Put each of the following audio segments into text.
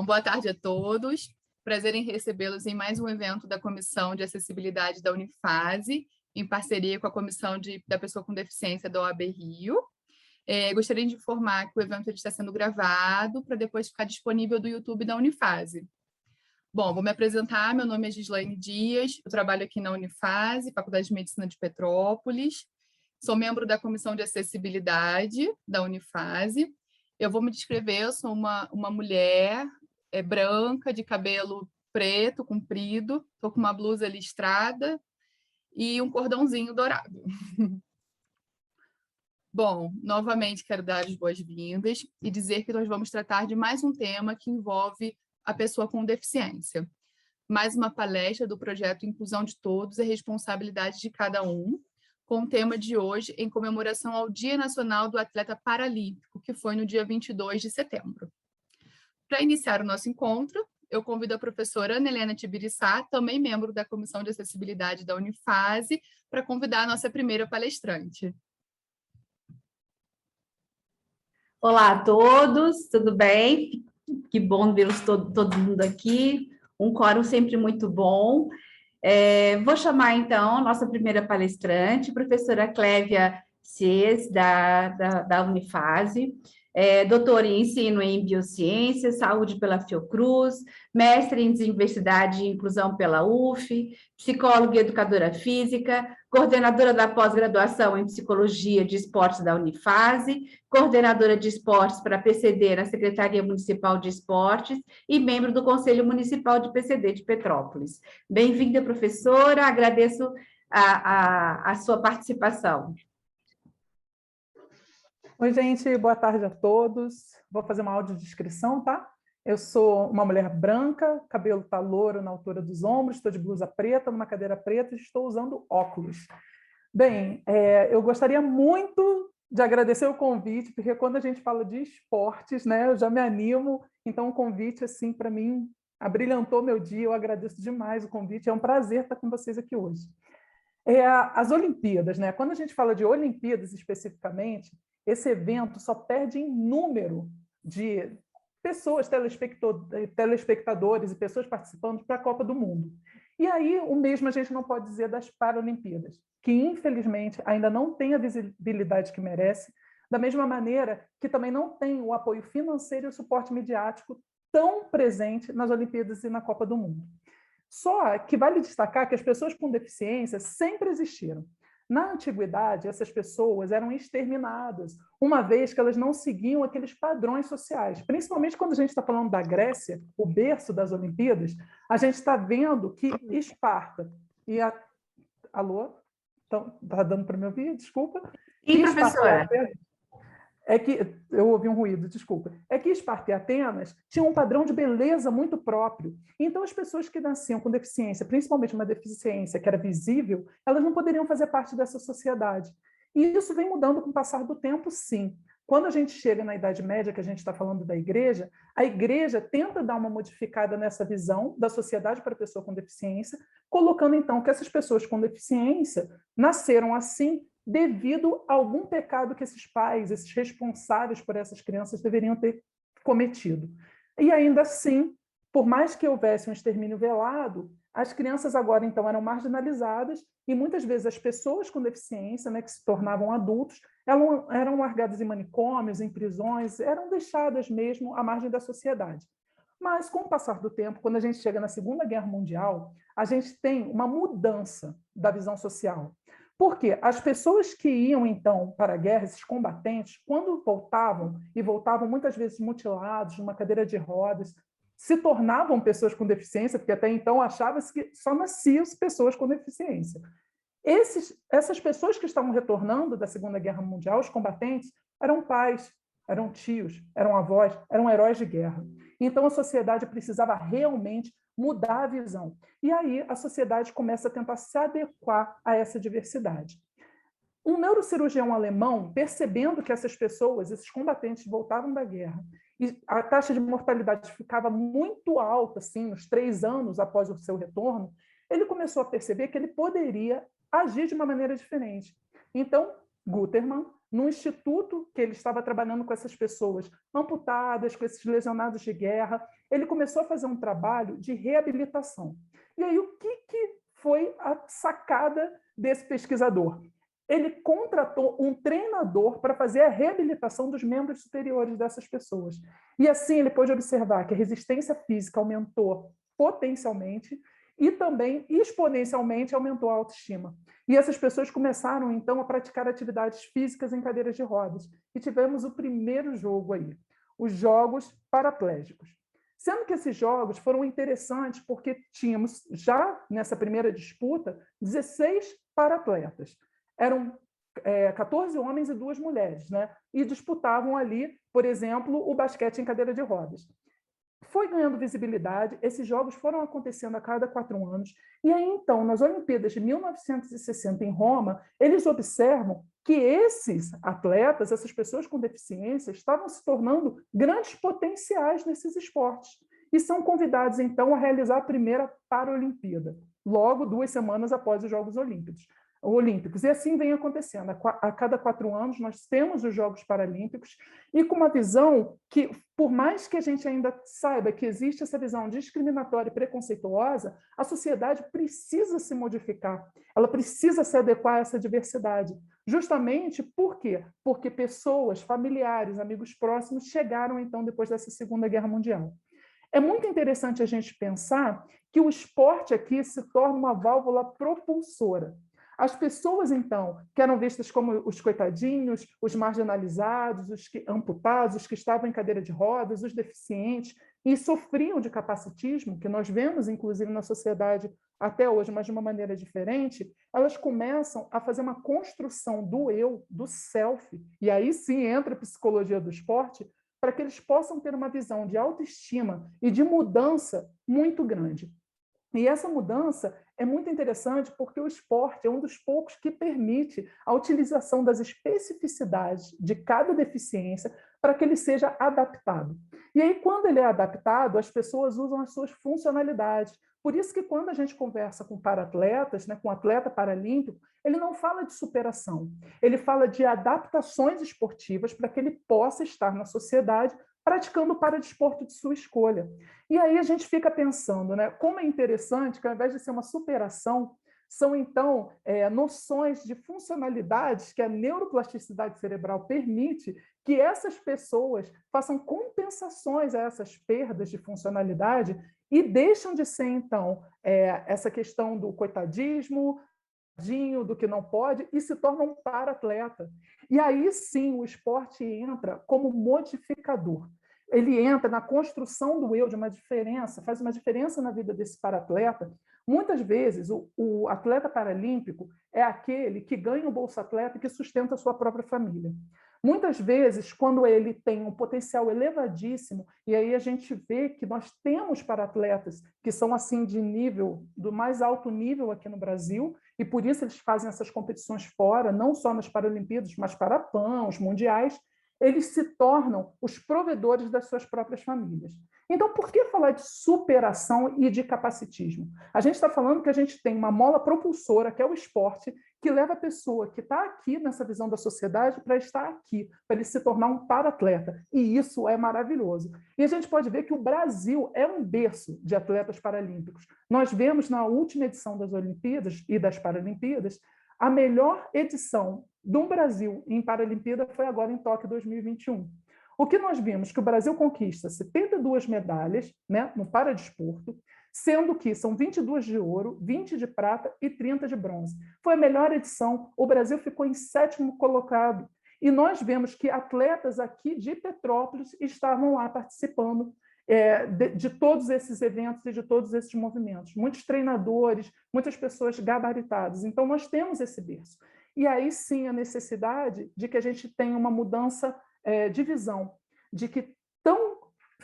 boa tarde a todos. Prazer em recebê-los em mais um evento da Comissão de Acessibilidade da Unifase, em parceria com a Comissão da Pessoa com Deficiência da OAB Rio. Gostaria de informar que o evento está sendo gravado para depois ficar disponível do YouTube da Unifase. Bom, vou me apresentar. Meu nome é Gislaine Dias, eu trabalho aqui na Unifase, Faculdade de Medicina de Petrópolis. Sou membro da Comissão de Acessibilidade da Unifase. Eu vou me descrever, eu sou uma mulher branca, de cabelo preto, comprido, estou com uma blusa listrada e um cordãozinho dourado. Bom, novamente quero dar as boas-vindas e dizer que nós vamos tratar de mais um tema que envolve a pessoa com deficiência. Mais uma palestra do projeto Inclusão de Todos é responsabilidade de cada um, com o tema de hoje em comemoração ao Dia Nacional do Atleta Paralímpico, que foi no dia 22 de setembro. Para iniciar o nosso encontro, eu convido a professora Ana Helena Tibiriçá, também membro da Comissão de Acessibilidade da Unifase, para convidar a nossa primeira palestrante. Olá a todos, tudo bem? Que bom vê-los todo mundo aqui, um quórum sempre muito bom. Vou chamar, então, a nossa primeira palestrante, professora Clévia Ciês, da Unifase, doutora em ensino em biociências, saúde pela Fiocruz, mestre em diversidade e inclusão pela UF, psicóloga e educadora física, coordenadora da pós-graduação em psicologia de esportes da Unifase, coordenadora de esportes para a PCD na Secretaria Municipal de Esportes e membro do Conselho Municipal de PCD de Petrópolis. Bem-vinda, professora, agradeço a sua participação. Oi, gente, boa tarde a todos. Vou fazer uma audiodescrição, tá? Eu sou uma mulher branca, cabelo tá louro na altura dos ombros, estou de blusa preta, numa cadeira preta e estou usando óculos. Bem, eu gostaria muito de agradecer o convite, porque quando a gente fala de esportes, né, eu já me animo, então o convite, assim, para mim, abrilhantou meu dia, eu agradeço demais o convite, é um prazer estar com vocês aqui hoje. As Olimpíadas, né? Quando a gente fala de Olimpíadas especificamente, esse evento só perde em número de pessoas, telespectadores e pessoas participando para a Copa do Mundo. E aí, o mesmo a gente não pode dizer das Paralimpíadas, que, infelizmente, ainda não tem a visibilidade que merece, da mesma maneira que também não tem o apoio financeiro e o suporte midiático tão presente nas Olimpíadas e na Copa do Mundo. Só que vale destacar que as pessoas com deficiência sempre existiram. Na antiguidade, essas pessoas eram exterminadas, uma vez que elas não seguiam aqueles padrões sociais. Principalmente quando a gente está falando da Grécia, o berço das Olimpíadas, a gente está vendo que Esparta e a... Alô? Está dando para me ouvir? Desculpa. Sim, professora. É que eu ouvi um ruído, desculpa. É que Esparta e Atenas tinham um padrão de beleza muito próprio. Então, as pessoas que nasciam com deficiência, principalmente uma deficiência que era visível, elas não poderiam fazer parte dessa sociedade. E isso vem mudando com o passar do tempo, sim. Quando a gente chega na Idade Média, que a gente está falando da Igreja, a Igreja tenta dar uma modificada nessa visão da sociedade para a pessoa com deficiência, colocando, então, que essas pessoas com deficiência nasceram assim devido a algum pecado que esses pais, esses responsáveis por essas crianças deveriam ter cometido. E ainda assim, por mais que houvesse um extermínio velado, as crianças agora, então, eram marginalizadas e muitas vezes as pessoas com deficiência, né, que se tornavam adultos, eram largadas em manicômios, em prisões, eram deixadas mesmo à margem da sociedade. Mas, com o passar do tempo, quando a gente chega na Segunda Guerra Mundial, a gente tem uma mudança da visão social. Porque as pessoas que iam, então, para a guerra, esses combatentes, quando voltavam, e voltavam muitas vezes mutilados, numa cadeira de rodas, se tornavam pessoas com deficiência, porque até então achava-se que só nasciam pessoas com deficiência. Essas pessoas que estavam retornando da Segunda Guerra Mundial, os combatentes, eram pais, eram tios, eram avós, eram heróis de guerra. Então, a sociedade precisava realmente mudar a visão. E aí a sociedade começa a tentar se adequar a essa diversidade. Um neurocirurgião alemão, percebendo que essas pessoas, esses combatentes, voltavam da guerra, e a taxa de mortalidade ficava muito alta, assim, nos 3 anos após o seu retorno, ele começou a perceber que ele poderia agir de uma maneira diferente. Então, Gutermann no instituto que ele estava trabalhando com essas pessoas amputadas, com esses lesionados de guerra. Ele começou a fazer um trabalho de reabilitação. E aí, o que foi a sacada desse pesquisador? Ele contratou um treinador para fazer a reabilitação dos membros superiores dessas pessoas. E assim ele pôde observar que a resistência física aumentou potencialmente e também exponencialmente aumentou a autoestima. E essas pessoas começaram, então, a praticar atividades físicas em cadeiras de rodas. E tivemos o primeiro jogo aí, os Jogos Paraplégicos. Sendo que esses jogos foram interessantes porque tínhamos, já nessa primeira disputa, 16 paratletas. Eram 14 homens e 2 mulheres, né? E disputavam ali, por exemplo, o basquete em cadeira de rodas. Foi ganhando visibilidade, esses jogos foram acontecendo a cada 4 anos, e aí, então, nas Olimpíadas de 1960 em Roma, eles observam que esses atletas, essas pessoas com deficiência, estavam se tornando grandes potenciais nesses esportes, e são convidados, então, a realizar a primeira Paralimpíada, logo 2 semanas após os Jogos Olímpicos. E assim vem acontecendo. A cada 4 anos, nós temos os Jogos Paralímpicos, e com uma visão que, por mais que a gente ainda saiba que existe essa visão discriminatória e preconceituosa, a sociedade precisa se modificar, ela precisa se adequar a essa diversidade. Justamente por quê? Porque pessoas, familiares, amigos próximos chegaram, então, depois dessa Segunda Guerra Mundial. É muito interessante a gente pensar que o esporte aqui se torna uma válvula propulsora. As pessoas, então, que eram vistas como os coitadinhos, os marginalizados, os amputados, os que estavam em cadeira de rodas, os deficientes, e sofriam de capacitismo, que nós vemos, inclusive, na sociedade até hoje, mas de uma maneira diferente, elas começam a fazer uma construção do eu, do self, e aí sim entra a psicologia do esporte, para que eles possam ter uma visão de autoestima e de mudança muito grande. E essa mudança é muito interessante porque o esporte é um dos poucos que permite a utilização das especificidades de cada deficiência para que ele seja adaptado. E aí, quando ele é adaptado, as pessoas usam as suas funcionalidades. Por isso que quando a gente conversa com para-atletas, né, com um atleta paralímpico, ele não fala de superação, ele fala de adaptações esportivas para que ele possa estar na sociedade praticando o paradesporto de sua escolha. E aí a gente fica pensando, né, como é interessante que, ao invés de ser uma superação, são, então, noções de funcionalidades que a neuroplasticidade cerebral permite que essas pessoas façam compensações a essas perdas de funcionalidade e deixam de ser, então, essa questão do coitadismo, do que não pode, e se torna um para-atleta. E aí sim o esporte entra como modificador. Ele entra na construção do eu, de uma diferença, faz uma diferença na vida desse para-atleta. Muitas vezes, o atleta paralímpico é aquele que ganha o Bolsa Atleta e que sustenta a sua própria família. Muitas vezes, quando ele tem um potencial elevadíssimo, e aí a gente vê que nós temos para-atletas que são assim de nível, do mais alto nível aqui no Brasil, e por isso eles fazem essas competições fora, não só nas Paralimpíadas, mas para PAN, os mundiais, eles se tornam os provedores das suas próprias famílias. Então, por que falar de superação e de capacitismo? A gente está falando que a gente tem uma mola propulsora, que é o esporte, que leva a pessoa que está aqui nessa visão da sociedade para estar aqui, para ele se tornar um para-atleta. E isso é maravilhoso. E a gente pode ver que o Brasil é um berço de atletas paralímpicos. Nós vemos na última edição das Olimpíadas e das Paralimpíadas, a melhor edição do Brasil em Paralimpíada foi agora em Tóquio 2021. O que nós vimos? Que o Brasil conquista 72 medalhas, né, no paradesporto, sendo que são 22 de ouro, 20 de prata e 30 de bronze. Foi a melhor edição, o Brasil ficou em 7º colocado. E nós vemos que atletas aqui de Petrópolis estavam lá participando de todos esses eventos e de todos esses movimentos. Muitos treinadores, muitas pessoas gabaritadas. Então, nós temos esse berço. E aí sim a necessidade de que a gente tenha uma mudança de visão, de que tão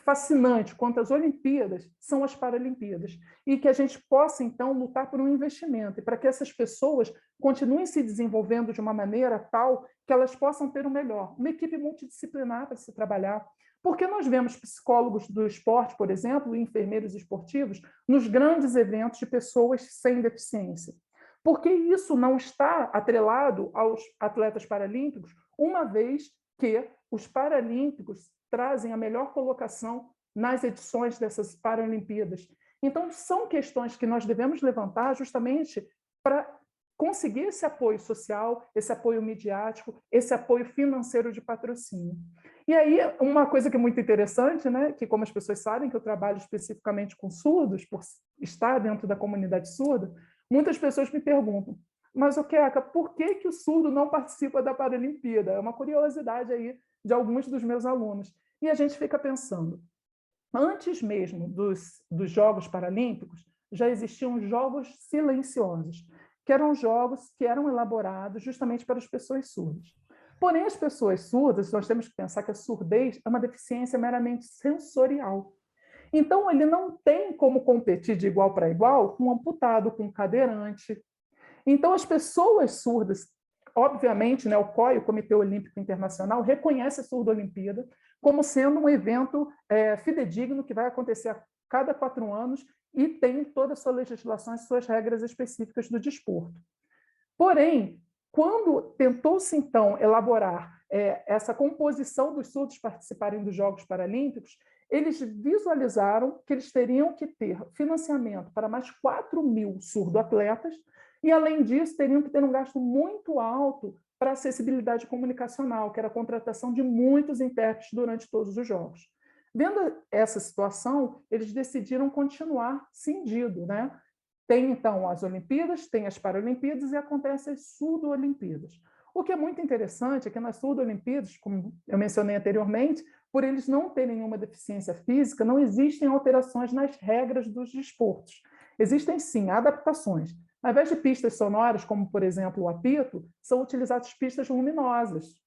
fascinante quanto as Olimpíadas são as Paralimpíadas, e que a gente possa, então, lutar por um investimento, e para que essas pessoas continuem se desenvolvendo de uma maneira tal que elas possam ter o melhor, uma equipe multidisciplinar para se trabalhar, porque nós vemos psicólogos do esporte, por exemplo, e enfermeiros esportivos, nos grandes eventos de pessoas sem deficiência. Porque isso não está atrelado aos atletas paralímpicos uma vez que os Paralímpicos trazem a melhor colocação nas edições dessas Paralimpíadas. Então, são questões que nós devemos levantar justamente para conseguir esse apoio social, esse apoio midiático, esse apoio financeiro de patrocínio. E aí, uma coisa que é muito interessante, né, que como as pessoas sabem que eu trabalho especificamente com surdos, por estar dentro da comunidade surda, muitas pessoas me perguntam, mas, Keca, por que que o surdo não participa da Paralimpíada? É uma curiosidade aí de alguns dos meus alunos. E a gente fica pensando, antes mesmo dos Jogos Paralímpicos, já existiam jogos silenciosos, que eram jogos que eram elaborados justamente para as pessoas surdas. Porém, as pessoas surdas, nós temos que pensar que a surdez é uma deficiência meramente sensorial. Então, ele não tem como competir de igual para igual com um amputado, com um cadeirante. Então, as pessoas surdas, obviamente, né, o COI, o Comitê Olímpico Internacional, reconhece a Surdo-Olimpíada como sendo um evento fidedigno que vai acontecer a cada 4 anos e tem toda a sua legislação e suas regras específicas do desporto. Porém, quando tentou-se, então, elaborar essa composição dos surdos participarem dos Jogos Paralímpicos, eles visualizaram que eles teriam que ter financiamento para mais 4.000 surdo-atletas e, além disso, teriam que ter um gasto muito alto para acessibilidade comunicacional, que era a contratação de muitos intérpretes durante todos os Jogos. Vendo essa situação, eles decidiram continuar cindido, né? Tem, então, as Olimpíadas, tem as Paralimpíadas e acontecem as Surdo-Olimpíadas. O que é muito interessante é que nas Surdo-Olimpíadas, como eu mencionei anteriormente, por eles não terem nenhuma deficiência física, não existem alterações nas regras dos desportos. Existem, sim, adaptações. Ao invés de pistas sonoras, como, por exemplo, o apito, são utilizadas pistas luminosas.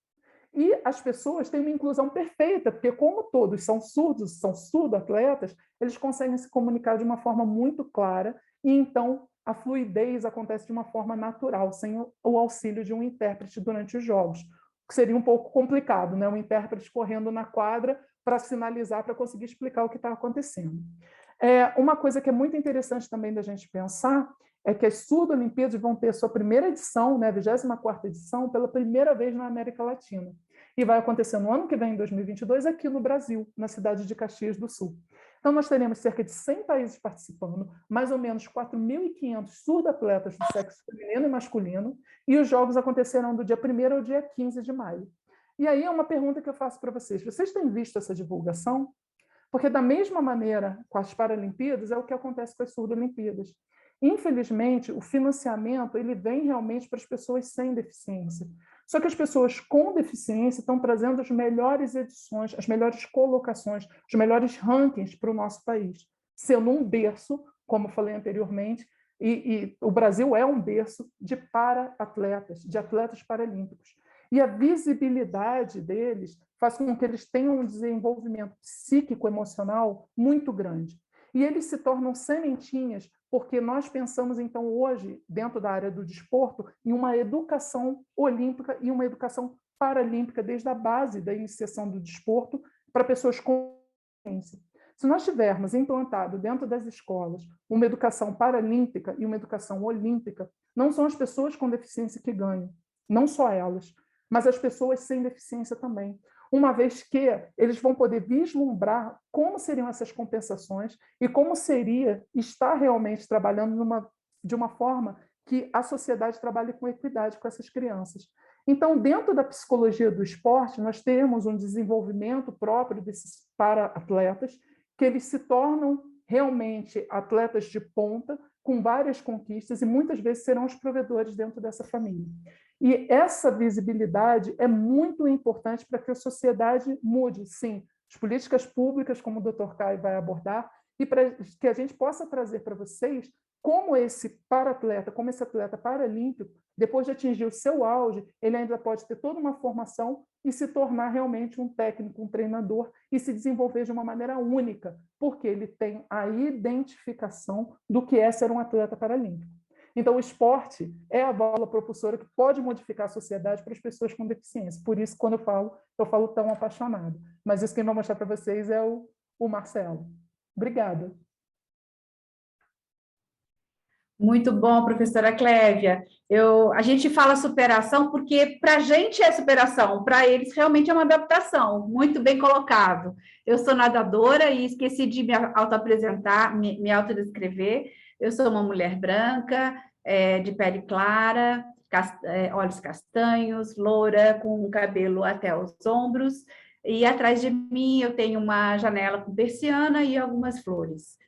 E as pessoas têm uma inclusão perfeita, porque como todos são surdos, são surdo-atletas, eles conseguem se comunicar de uma forma muito clara e, então, a fluidez acontece de uma forma natural, sem o auxílio de um intérprete durante os jogos, que seria um pouco complicado, né? Um intérprete correndo na quadra para sinalizar, para conseguir explicar o que está acontecendo. Uma coisa que é muito interessante também da gente pensar é que as Surdo-Olimpíadas vão ter sua primeira edição, né, a 24ª edição, pela primeira vez na América Latina. E vai acontecer no ano que vem, em 2022, aqui no Brasil, na cidade de Caxias do Sul. Então, nós teremos cerca de 100 países participando, mais ou menos 4.500 surdo-atletas do sexo feminino e masculino, e os Jogos acontecerão do dia 1º ao dia 15 de maio. E aí é uma pergunta que eu faço para vocês. Vocês têm visto essa divulgação? Porque, da mesma maneira, com as Paralimpíadas, é o que acontece com as Surdo-Olimpíadas. Infelizmente, o financiamento ele vem realmente para as pessoas sem deficiência. Só que as pessoas com deficiência estão trazendo as melhores edições, as melhores colocações, os melhores rankings para o nosso país, sendo um berço, como falei anteriormente, e o Brasil é um berço de para-atletas, de atletas paralímpicos. E a visibilidade deles faz com que eles tenham um desenvolvimento psíquico-emocional muito grande. E eles se tornam sementinhas porque nós pensamos, então, hoje, dentro da área do desporto, em uma educação olímpica e uma educação paralímpica desde a base da iniciação do desporto para pessoas com deficiência. Se nós tivermos implantado dentro das escolas uma educação paralímpica e uma educação olímpica, não são as pessoas com deficiência que ganham, não só elas, mas as pessoas sem deficiência também, uma vez que eles vão poder vislumbrar como seriam essas compensações e como seria estar realmente trabalhando de uma forma que a sociedade trabalhe com equidade com essas crianças. Então, dentro da psicologia do esporte, nós temos um desenvolvimento próprio desses para-atletas, que eles se tornam realmente atletas de ponta, com várias conquistas, e muitas vezes serão os provedores dentro dessa família. E essa visibilidade é muito importante para que a sociedade mude, sim, as políticas públicas, como o Dr. Caio vai abordar, e para que a gente possa trazer para vocês como esse para-atleta, como esse atleta paralímpico, depois de atingir o seu auge, ele ainda pode ter toda uma formação e se tornar realmente um técnico, um treinador, e se desenvolver de uma maneira única, porque ele tem a identificação do que é ser um atleta paralímpico. Então, o esporte é a bola propulsora que pode modificar a sociedade para as pessoas com deficiência. Por isso, quando eu falo tão apaixonado. Mas isso quem vai mostrar para vocês é o Marcelo. Obrigada. Muito bom, professora Clévia. A gente fala superação porque para a gente é superação, para eles realmente é uma adaptação. Muito bem colocado. Eu sou nadadora e esqueci de me autoapresentar, me autodescrever. Eu sou uma mulher branca, de pele clara, olhos castanhos, loura, com cabelo até os ombros. E atrás de mim eu tenho uma janela com persiana e algumas flores.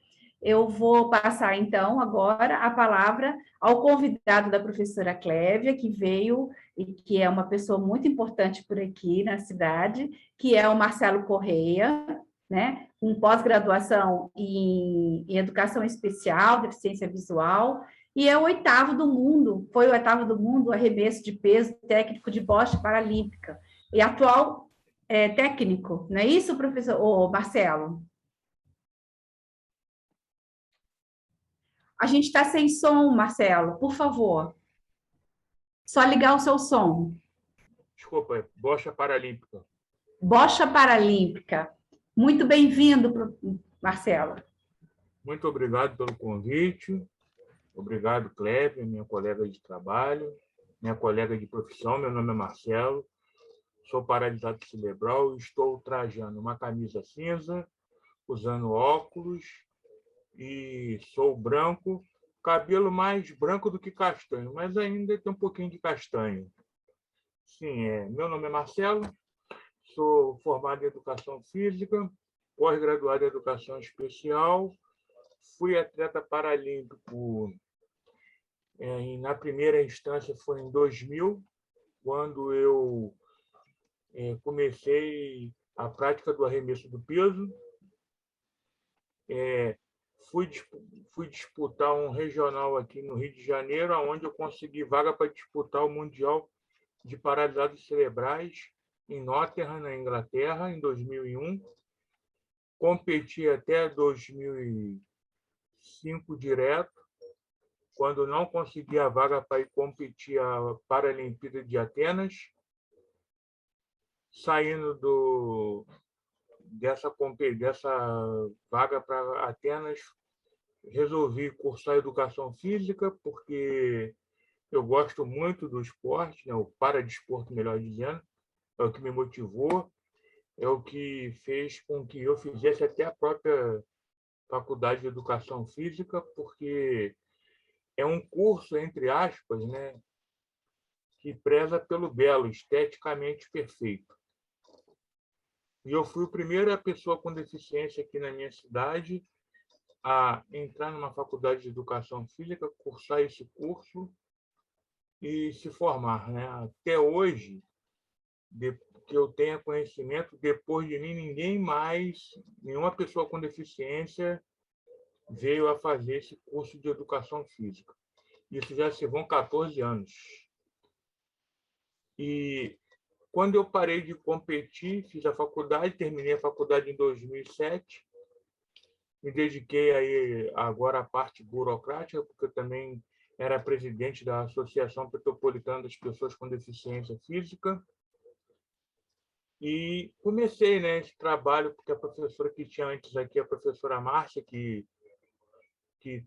Eu vou passar, então, agora a palavra ao convidado da professora Clévia, que veio e que é uma pessoa muito importante por aqui na cidade, que é o Marcelo Correia, né, com pós-graduação em Educação Especial, Deficiência Visual, e é o oitavo do mundo, foi o oitavo do mundo arremesso de peso técnico de bocha paralímpica, e atual técnico, não é isso, professor Marcelo? A gente está sem som, Marcelo, por favor. Só ligar o seu som. Desculpa, bocha paralímpica. Bocha paralímpica. Muito bem-vindo, Marcelo. Muito obrigado pelo convite. Obrigado, Clévia, minha colega de trabalho, minha colega de profissão. Meu nome é Marcelo. Sou paralisado cerebral e estou trajando uma camisa cinza, usando óculos e sou branco, cabelo mais branco do que castanho, mas ainda tem um pouquinho de castanho. Sim, meu nome é Marcelo, sou formado em Educação Física, pós-graduado em Educação Especial, fui atleta paralímpico na primeira instância foi em 2000, quando eu comecei a prática do arremesso do peso. Fui disputar um regional aqui no Rio de Janeiro, onde eu consegui vaga para disputar o Mundial de Paralisados Cerebrais em Nottingham, na Inglaterra, em 2001. Competi até 2005 direto, quando não consegui a vaga para ir competir a Paralimpíada de Atenas. Saindo dessa vaga para Atenas, resolvi cursar Educação Física, porque eu gosto muito do esporte, né? O paradesporto, melhor dizendo, é o que me motivou, é o que fez com que eu fizesse até a própria Faculdade de Educação Física, porque é um curso, entre aspas, né, que preza pelo belo, esteticamente perfeito. E eu fui a primeira pessoa com deficiência aqui na minha cidade a entrar numa faculdade de Educação Física, cursar esse curso e se formar, né? Até hoje, que eu tenha conhecimento, depois de mim, nenhuma pessoa com deficiência veio a fazer esse curso de Educação Física. Isso já se vão 14 anos. E quando eu parei de competir, fiz a faculdade, terminei a faculdade em 2007, me dediquei aí agora à parte burocrática, porque eu também era presidente da Associação Metropolitana das Pessoas com Deficiência Física. E comecei, né, esse trabalho, porque a professora que tinha antes aqui, a professora Márcia, que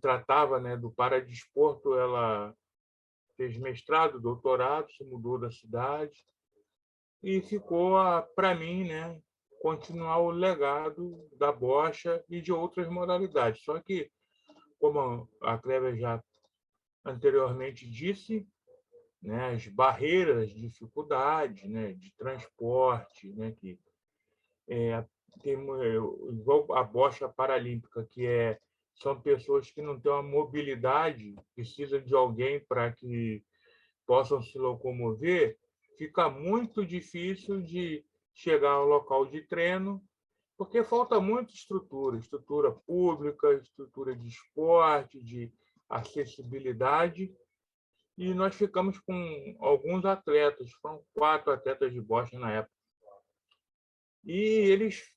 tratava, né, do paradesporto, ela fez mestrado, doutorado, se mudou da cidade, e ficou para mim, né, continuar o legado da bocha e de outras modalidades. Só que, como a Clévia já anteriormente disse, né, as barreiras, as dificuldades, né, de transporte, né, que tem igual a bocha paralímpica, que são pessoas que não têm uma mobilidade, precisam de alguém para que possam se locomover, fica muito difícil de chegar ao local de treino, porque falta muita estrutura pública, estrutura de esporte, de acessibilidade, e nós ficamos com alguns atletas, foram 4 atletas de bocha na época. E eles,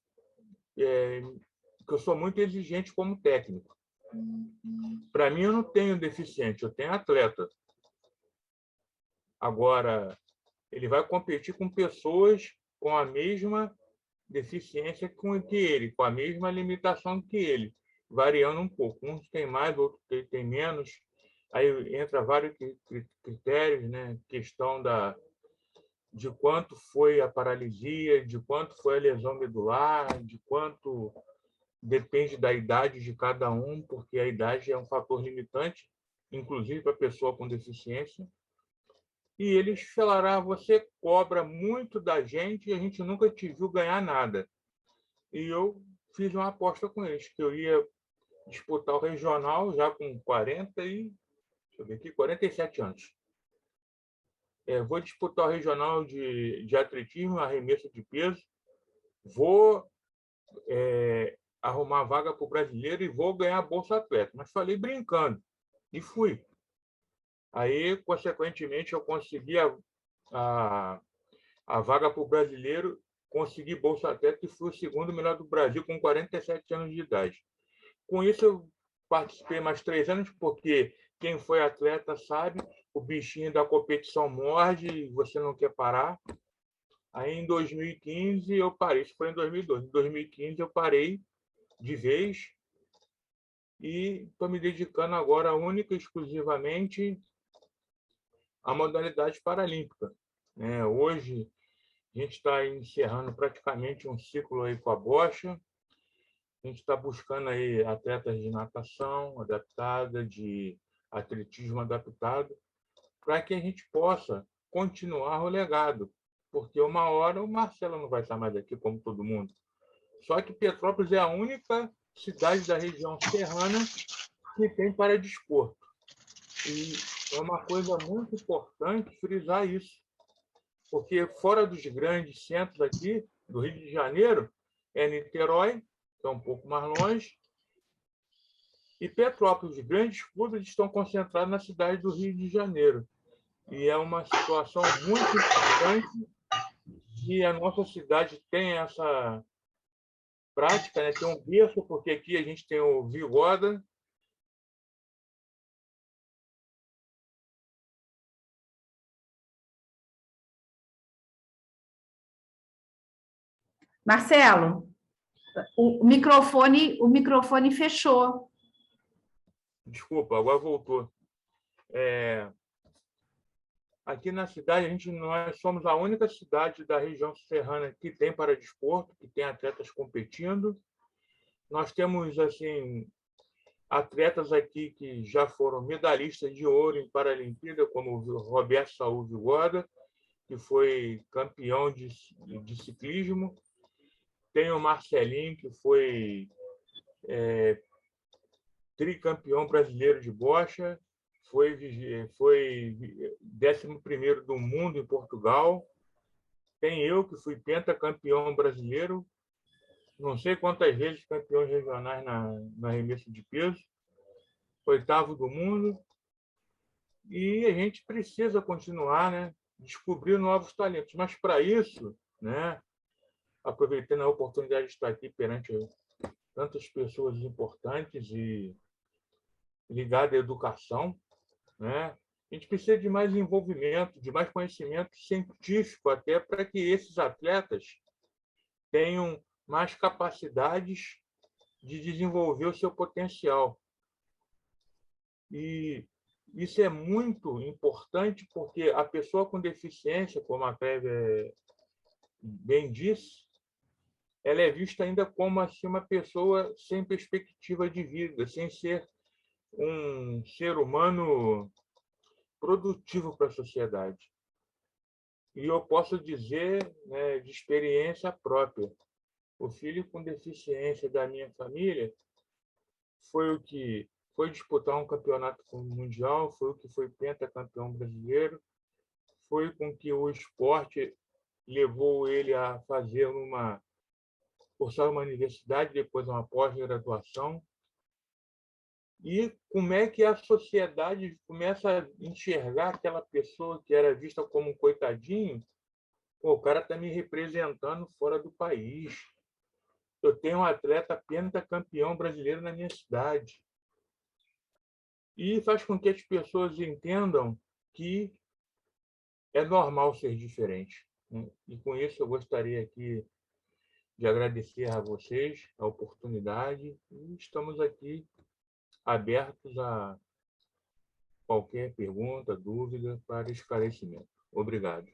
eu sou muito exigente como técnico. Para mim, eu não tenho deficiente, eu tenho atleta. Agora, ele vai competir com pessoas com a mesma deficiência que ele, com a mesma limitação que ele, variando um pouco. Uns têm mais, outros têm menos. Aí entra vários critérios, né? Questão de quanto foi a paralisia, de quanto foi a lesão medular, de quanto depende da idade de cada um, porque a idade é um fator limitante, inclusive para a pessoa com deficiência. E eles falaram, ah, você cobra muito da gente e a gente nunca te viu ganhar nada. E eu fiz uma aposta com eles, que eu ia disputar o regional já com 47 anos. Vou disputar o regional de atletismo, arremesso de peso, vou arrumar vaga para o brasileiro e vou ganhar a Bolsa Atleta. Mas falei brincando e fui. Aí, consequentemente, eu consegui a vaga para o brasileiro, consegui Bolsa Atleta e fui o segundo melhor do Brasil com 47 anos de idade. Com isso, eu participei mais 3 anos, porque quem foi atleta sabe, o bichinho da competição morde e você não quer parar. Aí, em 2015, eu parei. Isso foi em 2012. Em 2015, eu parei de vez e estou me dedicando agora única e exclusivamente à modalidade paralímpica. Hoje, a gente está encerrando praticamente um ciclo aí com a bocha. A gente está buscando aí atletas de natação adaptada, de atletismo adaptado, para que a gente possa continuar o legado. Porque uma hora o Marcelo não vai estar mais aqui como todo mundo. Só que Petrópolis é a única cidade da região serrana que tem paradesporto. E é uma coisa muito importante frisar isso. Porque fora dos grandes centros aqui, do Rio de Janeiro, é Niterói, que é um pouco mais longe, e Petrópolis. Os grandes clubes estão concentrados na cidade do Rio de Janeiro. E é uma situação muito importante que a nossa cidade tem essa prática, né? Tem um berço, porque aqui a gente tem o Vigoda. Marcelo, o microfone fechou. Desculpa, agora voltou. Aqui na cidade, nós somos a única cidade da região serrana que tem paradesporto, que tem atletas competindo. Nós temos assim atletas aqui que já foram medalhistas de ouro em Paralimpíada, como o Roberto Saúl Vigoda, que foi campeão de ciclismo. Tem o Marcelinho, que foi tricampeão brasileiro de bocha, foi 11º do mundo em Portugal. Tem eu, que fui pentacampeão brasileiro, não sei quantas vezes campeões regionais na arremesso de peso, 8º do mundo. E a gente precisa continuar, né, descobrir novos talentos. Mas, para isso, né, aproveitando a oportunidade de estar aqui perante tantas pessoas importantes e ligadas à educação, né, a gente precisa de mais envolvimento, de mais conhecimento científico, até para que esses atletas tenham mais capacidades de desenvolver o seu potencial. E isso é muito importante, porque a pessoa com deficiência, como a Clévia bem disse, ela é vista ainda como assim, uma pessoa sem perspectiva de vida, sem ser um ser humano produtivo para a sociedade. E eu posso dizer, né, de experiência própria, o filho com deficiência da minha família foi o que foi disputar um campeonato mundial, foi o que foi pentacampeão brasileiro, foi com que o esporte levou ele a fazer cursar uma universidade, depois uma pós-graduação. E como é que a sociedade começa a enxergar aquela pessoa que era vista como um coitadinho? Pô, o cara está me representando fora do país. Eu tenho um atleta pentacampeão brasileiro na minha cidade. E faz com que as pessoas entendam que é normal ser diferente. E com isso eu gostaria aqui de agradecer a vocês a oportunidade e estamos aqui abertos qualquer pergunta, dúvida, para esclarecimento. Obrigado.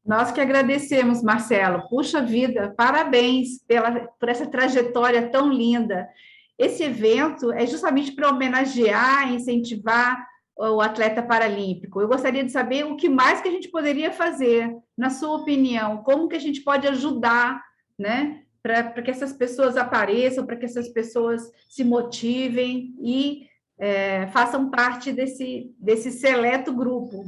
Nós que agradecemos, Marcelo. Puxa vida, parabéns por essa trajetória tão linda. Esse evento é justamente para homenagear, incentivar o atleta paralímpico. Eu gostaria de saber o que mais que a gente poderia fazer, na sua opinião, como que a gente pode ajudar, né, para que essas pessoas apareçam, para que essas pessoas se motivem e façam parte desse seleto grupo.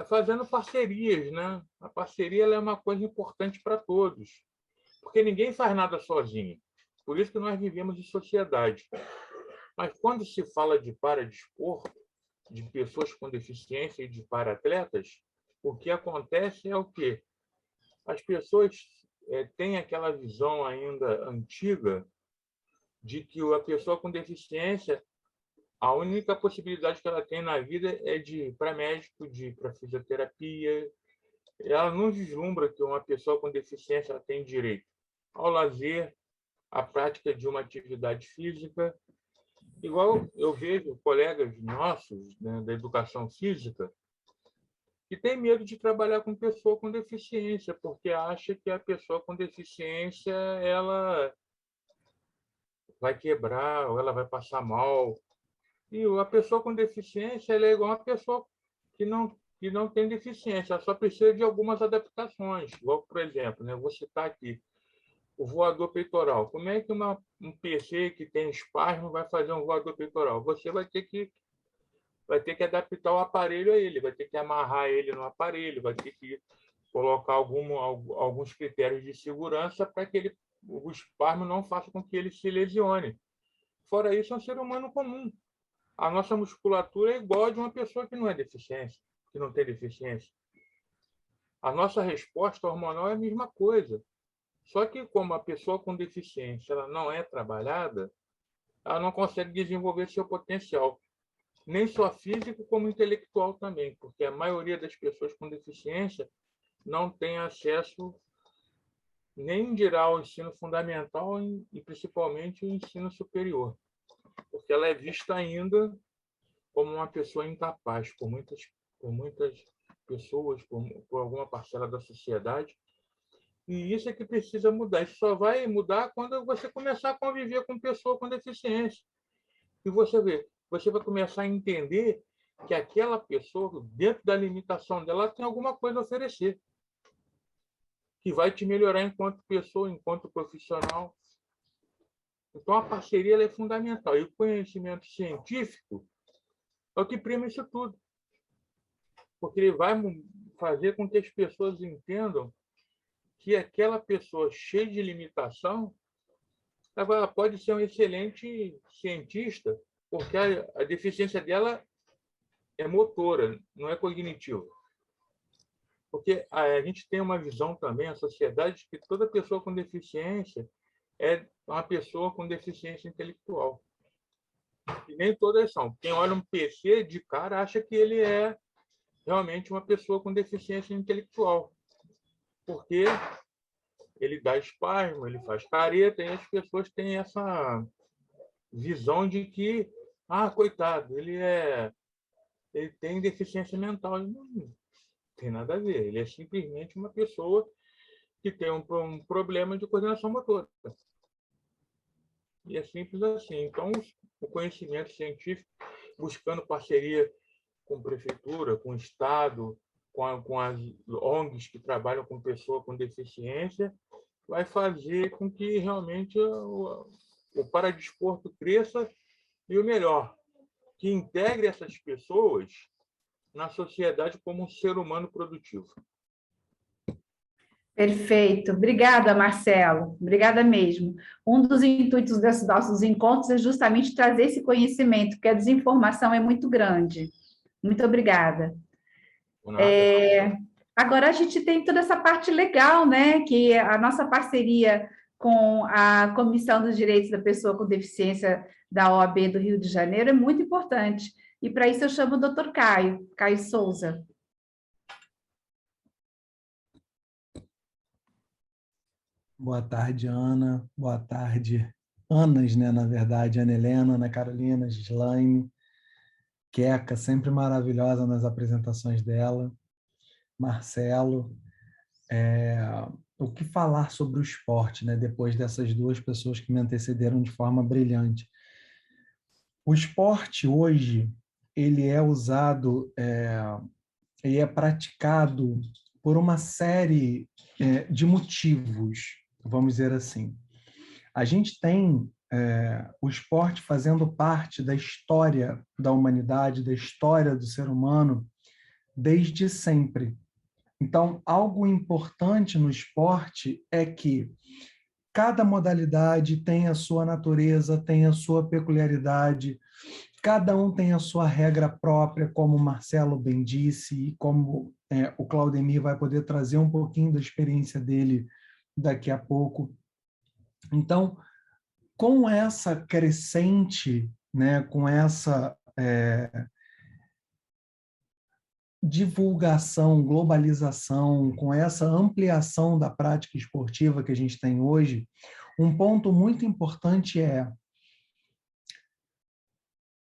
Fazendo parcerias, né? A parceria ela é uma coisa importante para todos, porque ninguém faz nada sozinho. Por isso que nós vivemos em sociedade. Mas quando se fala de paradesporto, de pessoas com deficiência e de para-atletas, o que acontece é o quê? As pessoas têm aquela visão ainda antiga de que a pessoa com deficiência, a única possibilidade que ela tem na vida é de ir para médico, de ir para fisioterapia. Ela não vislumbra que uma pessoa com deficiência ela tem direito ao lazer, à prática de uma atividade física. Igual eu vejo colegas nossos, né, da educação física que têm medo de trabalhar com pessoa com deficiência, porque acha que a pessoa com deficiência ela vai quebrar ou ela vai passar mal. E a pessoa com deficiência ela é igual a uma pessoa que não tem deficiência, ela só precisa de algumas adaptações. Igual, por exemplo, né, vou citar aqui o voador peitoral. Como é que um PC que tem espasmo vai fazer um voador peitoral? Você vai ter que adaptar o aparelho a ele, vai ter que amarrar ele no aparelho, vai ter que colocar alguns critérios de segurança para que o espasmo não faça com que ele se lesione. Fora isso, é um ser humano comum. A nossa musculatura é igual a de uma pessoa que não é deficiente, que não tem deficiência. A nossa resposta hormonal é a mesma coisa. Só que, como a pessoa com deficiência ela não é trabalhada, ela não consegue desenvolver seu potencial, nem só físico, como intelectual também, porque a maioria das pessoas com deficiência não tem acesso nem dirá ao ensino fundamental e principalmente ao ensino superior, porque ela é vista ainda como uma pessoa incapaz por muitas pessoas, por alguma parcela da sociedade. E isso é que precisa mudar. Isso só vai mudar quando você começar a conviver com pessoa com deficiência. E você vai começar a entender que aquela pessoa, dentro da limitação dela, tem alguma coisa a oferecer, que vai te melhorar enquanto pessoa, enquanto profissional. Então, a parceria ela é fundamental. E o conhecimento científico é o que prima isso tudo. Porque ele vai fazer com que as pessoas entendam que aquela pessoa cheia de limitação ela pode ser um excelente cientista, porque a deficiência dela é motora, não é cognitiva. Porque a gente tem uma visão também, a sociedade, que toda pessoa com deficiência é uma pessoa com deficiência intelectual. E nem todas são. Quem olha um PC de cara acha que ele é realmente uma pessoa com deficiência intelectual. Porque ele dá espasmo, ele faz careta, e as pessoas têm essa visão de que, coitado, ele tem deficiência mental. Não tem nada a ver. Ele é simplesmente uma pessoa que tem um problema de coordenação motora. E é simples assim. Então, o conhecimento científico, buscando parceria com a prefeitura, com o Estado, com as ONGs que trabalham com pessoa com deficiência, vai fazer com que realmente o paradesporto cresça e, o melhor, que integre essas pessoas na sociedade como um ser humano produtivo. Perfeito. Obrigada, Marcelo. Obrigada mesmo. Um dos intuitos desses nossos encontros é justamente trazer esse conhecimento, porque a desinformação é muito grande. Muito obrigada. Agora a gente tem toda essa parte legal, né? Que a nossa parceria com a Comissão dos Direitos da Pessoa com Deficiência da OAB do Rio de Janeiro é muito importante. E para isso eu chamo o Dr. Caio Souza. Boa tarde, Ana. Boa tarde, Anas, né? Na verdade, Ana Helena, Ana Carolina, Gislaine. Queca, sempre maravilhosa nas apresentações dela, Marcelo. O que falar sobre o esporte, né? Depois dessas duas pessoas que me antecederam de forma brilhante. O esporte hoje, ele é usado, ele é praticado por uma série de motivos, vamos dizer assim. A gente tem o esporte fazendo parte da história da humanidade, da história do ser humano, desde sempre. Então, algo importante no esporte é que cada modalidade tem a sua natureza, tem a sua peculiaridade, cada um tem a sua regra própria, como o Marcelo bem disse, e como o Claudemir vai poder trazer um pouquinho da experiência dele daqui a pouco. Então, com essa crescente, né, com essa divulgação, globalização, com essa ampliação da prática esportiva que a gente tem hoje, um ponto muito importante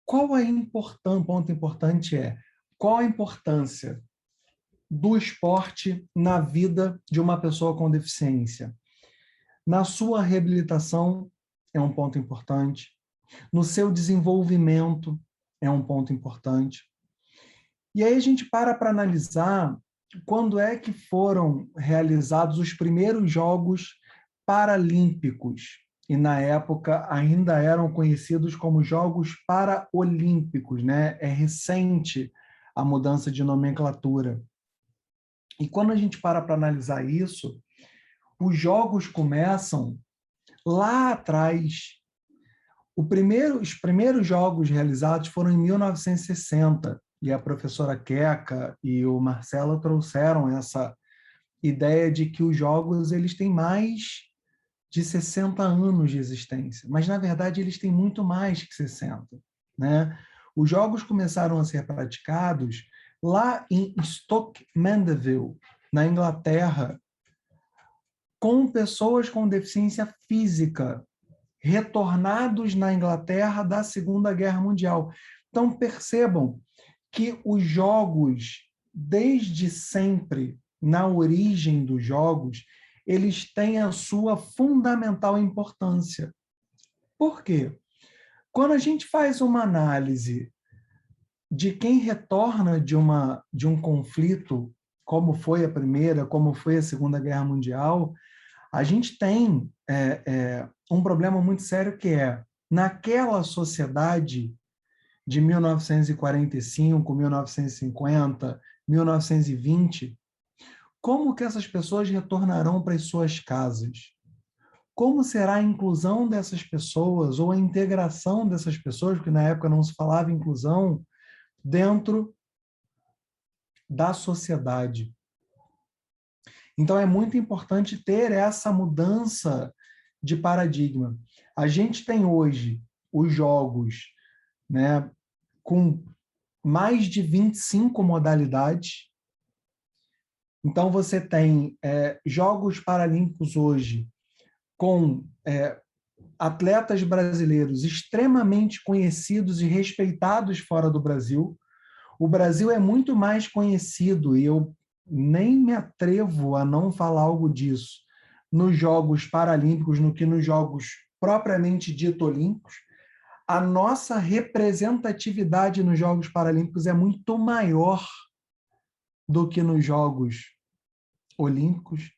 qual a importância do esporte na vida de uma pessoa com deficiência. Na sua reabilitação é um ponto importante, no seu desenvolvimento é um ponto importante. E aí a gente para analisar quando é que foram realizados os primeiros Jogos Paralímpicos, e na época ainda eram conhecidos como Jogos Paraolímpicos, né? É recente a mudança de nomenclatura. E quando a gente para analisar isso, os Jogos começam lá atrás. Os primeiros Jogos realizados foram em 1960, e a professora Queca e o Marcelo trouxeram essa ideia de que os Jogos eles têm mais de 60 anos de existência, mas, na verdade, eles têm muito mais que 60. Né? Os Jogos começaram a ser praticados lá em Stoke Mandeville, na Inglaterra, com pessoas com deficiência física, retornados na Inglaterra da Segunda Guerra Mundial. Então, percebam que os Jogos, desde sempre, na origem dos Jogos, eles têm a sua fundamental importância. Por quê? Quando a gente faz uma análise de quem retorna de um conflito, como foi a Primeira, como foi a Segunda Guerra Mundial, a gente tem um problema muito sério que naquela sociedade de 1945, 1950, 1920, como que essas pessoas retornarão para as suas casas? Como será a inclusão dessas pessoas ou a integração dessas pessoas, porque na época não se falava inclusão, dentro da sociedade? Então, é muito importante ter essa mudança de paradigma. A gente tem hoje os Jogos, né, com mais de 25 modalidades. Então, você tem Jogos Paralímpicos hoje com atletas brasileiros extremamente conhecidos e respeitados fora do Brasil. O Brasil é muito mais conhecido, e eu nem me atrevo a não falar algo disso, nos Jogos Paralímpicos, no que nos Jogos propriamente dito olímpicos. A nossa representatividade nos Jogos Paralímpicos é muito maior do que nos Jogos Olímpicos.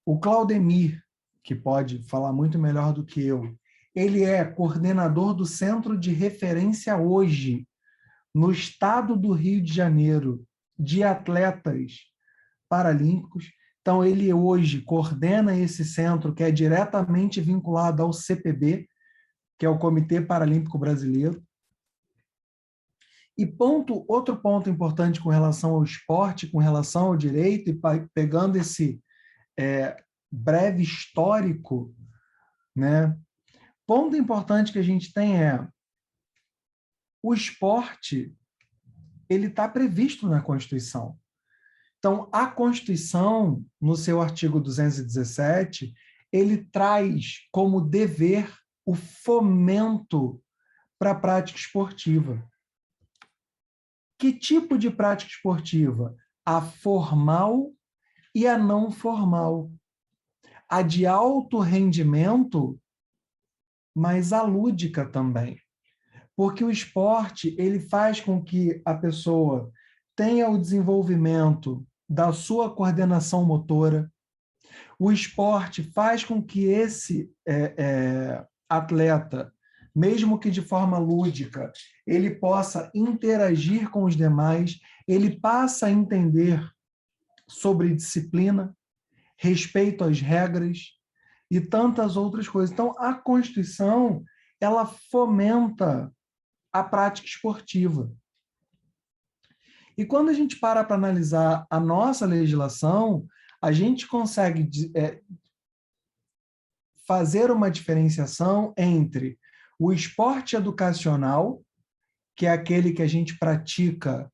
O Claudemir, que pode falar muito melhor do que eu, ele é coordenador do Centro de Referência hoje, no estado do Rio de Janeiro, de atletas paralímpicos. Então, ele hoje coordena esse centro, que é diretamente vinculado ao CPB, que é o Comitê Paralímpico Brasileiro. E outro ponto importante com relação ao esporte, com relação ao direito, e pegando esse breve histórico, né? Ponto importante que a gente tem o esporte, ele está previsto na Constituição. Então, a Constituição, no seu artigo 217, ele traz como dever o fomento para a prática esportiva. Que tipo de prática esportiva? A formal e a não formal. A de alto rendimento, mas a lúdica também. Porque o esporte, ele faz com que a pessoa tenha o desenvolvimento da sua coordenação motora. O esporte faz com que esse atleta, mesmo que de forma lúdica, ele possa interagir com os demais, ele passa a entender sobre disciplina, respeito às regras e tantas outras coisas. Então, a Constituição, ela fomenta a prática esportiva. E quando a gente para analisar a nossa legislação, a gente consegue fazer uma diferenciação entre o esporte educacional, que é aquele que a gente pratica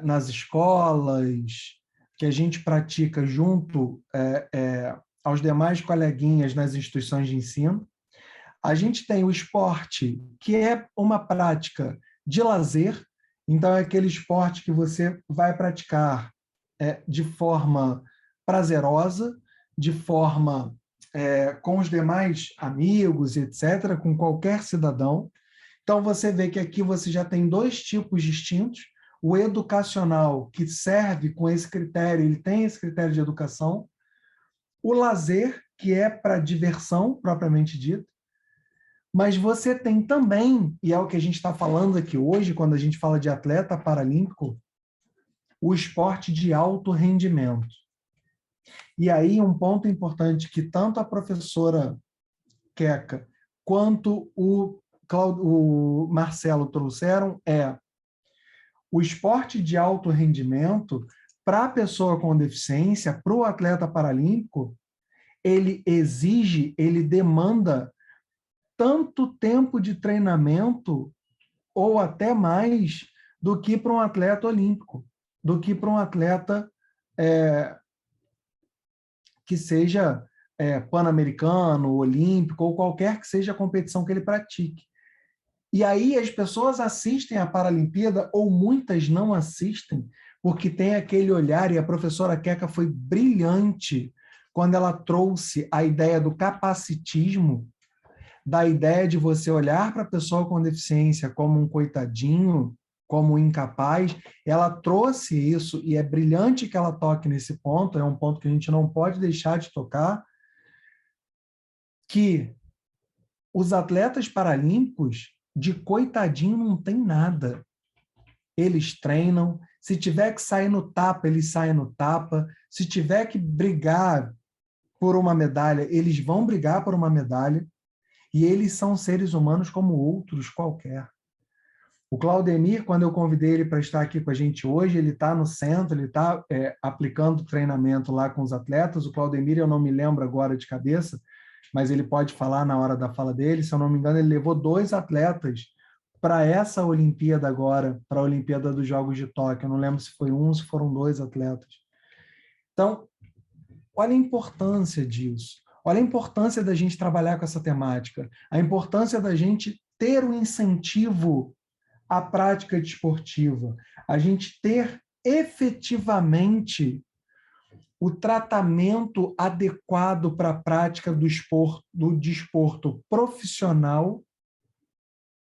nas escolas, que a gente pratica junto aos demais coleguinhas nas instituições de ensino. A gente tem o esporte, que é uma prática de lazer, então é aquele esporte que você vai praticar de forma prazerosa, de forma com os demais amigos, etc., com qualquer cidadão. Então, você vê que aqui você já tem dois tipos distintos. O educacional, que serve com esse critério, ele tem esse critério de educação. O lazer, que é para diversão, propriamente dita. Mas você tem também, e é o que a gente está falando aqui hoje, quando a gente fala de atleta paralímpico, o esporte de alto rendimento. E aí, um ponto importante que tanto a professora Queca quanto o Marcelo trouxeram é o esporte de alto rendimento para a pessoa com deficiência, para o atleta paralímpico, ele exige, ele demanda tanto tempo de treinamento ou até mais do que para um atleta olímpico, do que para um atleta que seja pan-americano, olímpico, ou qualquer que seja a competição que ele pratique. E aí as pessoas assistem à Paralimpíada, ou muitas não assistem, porque tem aquele olhar, e a professora Queca foi brilhante quando ela trouxe a ideia do capacitismo, da ideia de você olhar para a pessoa com deficiência como um coitadinho, como um incapaz. Ela trouxe isso, e é brilhante que ela toque nesse ponto, é um ponto que a gente não pode deixar de tocar, que os atletas paralímpicos, de coitadinho, não tem nada. Eles treinam, se tiver que sair no tapa, eles saem no tapa, se tiver que brigar por uma medalha, eles vão brigar por uma medalha, e eles são seres humanos como outros qualquer. O Claudemir, quando eu convidei ele para estar aqui com a gente hoje, ele está no centro, ele está aplicando treinamento lá com os atletas. O Claudemir, eu não me lembro agora de cabeça, mas ele pode falar na hora da fala dele. Se eu não me engano, ele levou 2 atletas para essa Olimpíada agora, para a Olimpíada dos Jogos de Tóquio. Eu não lembro se foi 1, se foram 2 atletas. Então, olha a importância disso. Olha a importância da gente trabalhar com essa temática, a importância da gente ter um incentivo à prática desportiva, a gente ter efetivamente o tratamento adequado para a prática do desporto profissional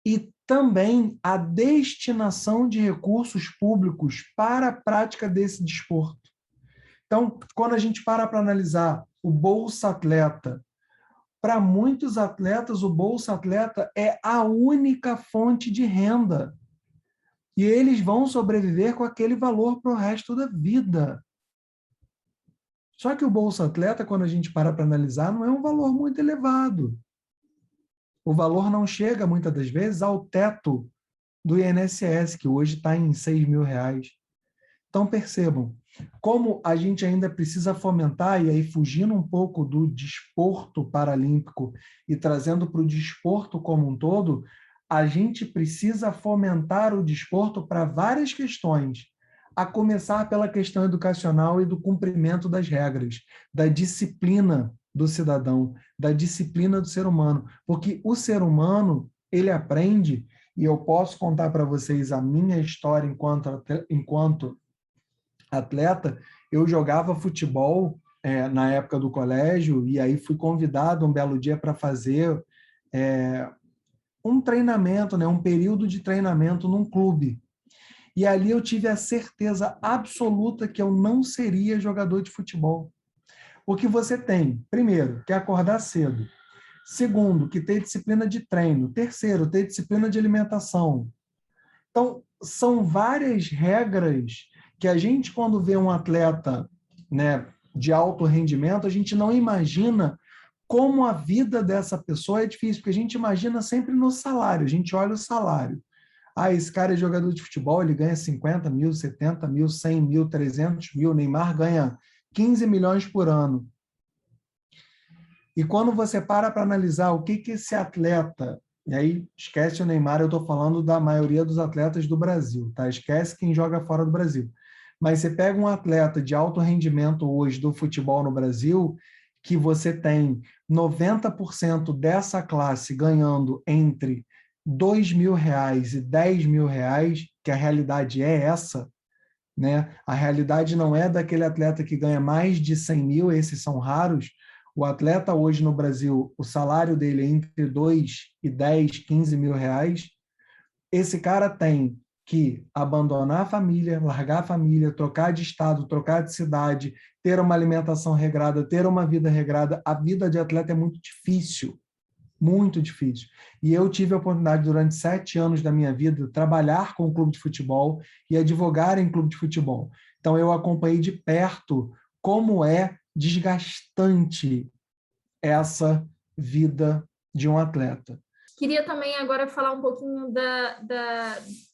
e também a destinação de recursos públicos para a prática desse desporto. Então, quando a gente para analisar o Bolsa Atleta, para muitos atletas, o Bolsa Atleta é a única fonte de renda. E eles vão sobreviver com aquele valor para o resto da vida. Só que o Bolsa Atleta, quando a gente para analisar, não é um valor muito elevado. O valor não chega, muitas das vezes, ao teto do INSS, que hoje está em R$6.000. Então, percebam, como a gente ainda precisa fomentar, e aí fugindo um pouco do desporto paralímpico e trazendo para o desporto como um todo, a gente precisa fomentar o desporto para várias questões, a começar pela questão educacional e do cumprimento das regras, da disciplina do cidadão, da disciplina do ser humano, porque o ser humano, ele aprende e eu posso contar para vocês a minha história enquanto atleta. Eu jogava futebol na época do colégio, e aí fui convidado um belo dia para fazer um treinamento, né, um período de treinamento num clube. E ali eu tive a certeza absoluta que eu não seria jogador de futebol. Porque você tem, primeiro, que acordar cedo. Segundo, que ter disciplina de treino. Terceiro, ter disciplina de alimentação. Então, são várias regras que a gente, quando vê um atleta, né, de alto rendimento, a gente não imagina como a vida dessa pessoa é difícil, porque a gente imagina sempre no salário, a gente olha o salário. Ah, esse cara é jogador de futebol, ele ganha 50 mil, 70 mil, 100 mil, 300 mil, Neymar ganha 15 milhões por ano. E quando você para analisar o que esse atleta, e aí esquece o Neymar, eu estou falando da maioria dos atletas do Brasil, tá? Esquece quem joga fora do Brasil. Mas você pega um atleta de alto rendimento hoje do futebol no Brasil, que você tem 90% dessa classe ganhando entre R$2.000 e R$10.000, que a realidade é essa, né? A realidade não é daquele atleta que ganha mais de 100 mil, esses são raros. O atleta hoje no Brasil, o salário dele é entre 2 e 10, 15 mil reais. Esse cara tem que abandonar a família, largar a família, trocar de estado, trocar de cidade, ter uma alimentação regrada, ter uma vida regrada. A vida de atleta é muito difícil, muito difícil. E eu tive a oportunidade, durante 7 anos da minha vida, de trabalhar com um clube de futebol e advogar em clube de futebol. Então, eu acompanhei de perto como é desgastante essa vida de um atleta. Queria também agora falar um pouquinho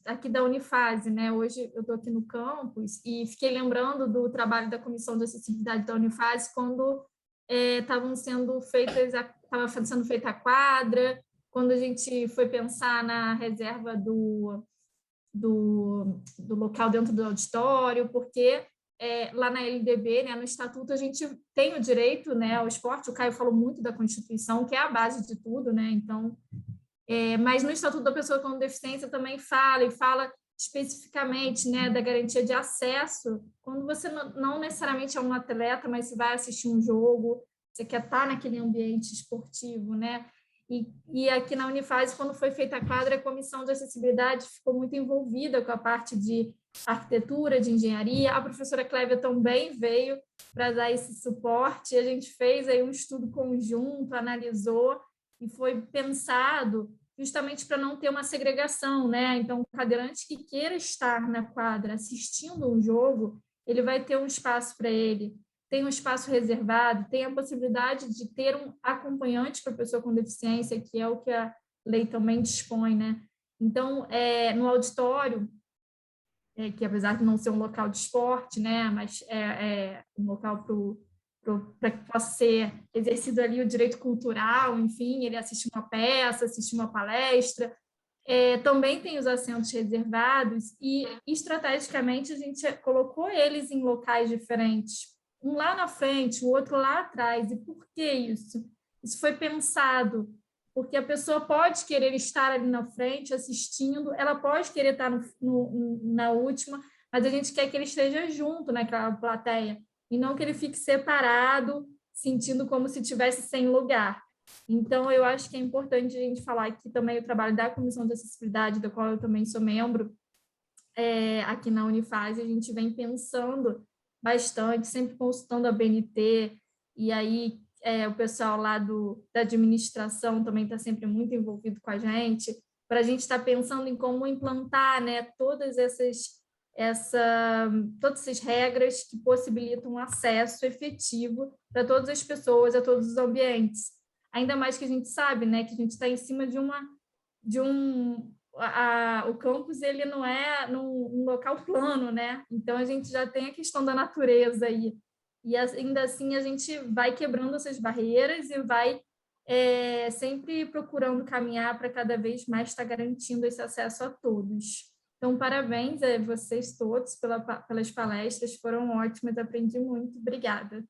aqui da Unifase, né? Hoje eu estou aqui no campus e fiquei lembrando do trabalho da Comissão de Acessibilidade da Unifase quando estava sendo feita a quadra, quando a gente foi pensar na reserva do local dentro do auditório, porque lá na LDB, né, no Estatuto, a gente tem o direito, né, ao esporte. O Caio falou muito da Constituição, que é a base de tudo, né? Então, mas no Estatuto da Pessoa com Deficiência também fala especificamente, né, da garantia de acesso, quando você não necessariamente é um atleta, mas você vai assistir um jogo, você quer estar naquele ambiente esportivo, né? E aqui na Unifase, quando foi feita a quadra, a Comissão de Acessibilidade ficou muito envolvida com a parte de arquitetura, de engenharia. A professora Clévia também veio para dar esse suporte. A gente fez aí um estudo conjunto, analisou, e foi pensado justamente para não ter uma segregação, né? Então, o cadeirante que queira estar na quadra assistindo um jogo, ele vai ter um espaço para ele, tem um espaço reservado, tem a possibilidade de ter um acompanhante para a pessoa com deficiência, que é o que a lei também dispõe, né? Então, no auditório, que apesar de não ser um local de esporte, né, mas é um local para que possa ser exercido ali o direito cultural, enfim, ele assiste uma peça, assiste uma palestra, também tem os assentos reservados e, estrategicamente, a gente colocou eles em locais diferentes, um lá na frente, o outro lá atrás. E por que isso? Isso foi pensado porque a pessoa pode querer estar ali na frente assistindo, ela pode querer estar na última, mas a gente quer que ele esteja junto naquela plateia, e não que ele fique separado, sentindo como se estivesse sem lugar. Então, eu acho que é importante a gente falar aqui também o trabalho da Comissão de Acessibilidade, da qual eu também sou membro, aqui na Unifase. A gente vem pensando bastante, sempre consultando a BNT, e aí o pessoal lá da administração também está sempre muito envolvido com a gente, para a gente estar pensando em como implantar, né, todas essas regras que possibilitam um acesso efetivo para todas as pessoas, a todos os ambientes. Ainda mais que a gente sabe, né, que a gente está em cima o campus, ele não é num local plano, né? Então a gente já tem a questão da natureza aí. E ainda assim a gente vai quebrando essas barreiras e vai sempre procurando caminhar para cada vez mais estar garantindo esse acesso a todos. Então, parabéns a vocês todos pelas palestras, foram ótimas, aprendi muito. Obrigada.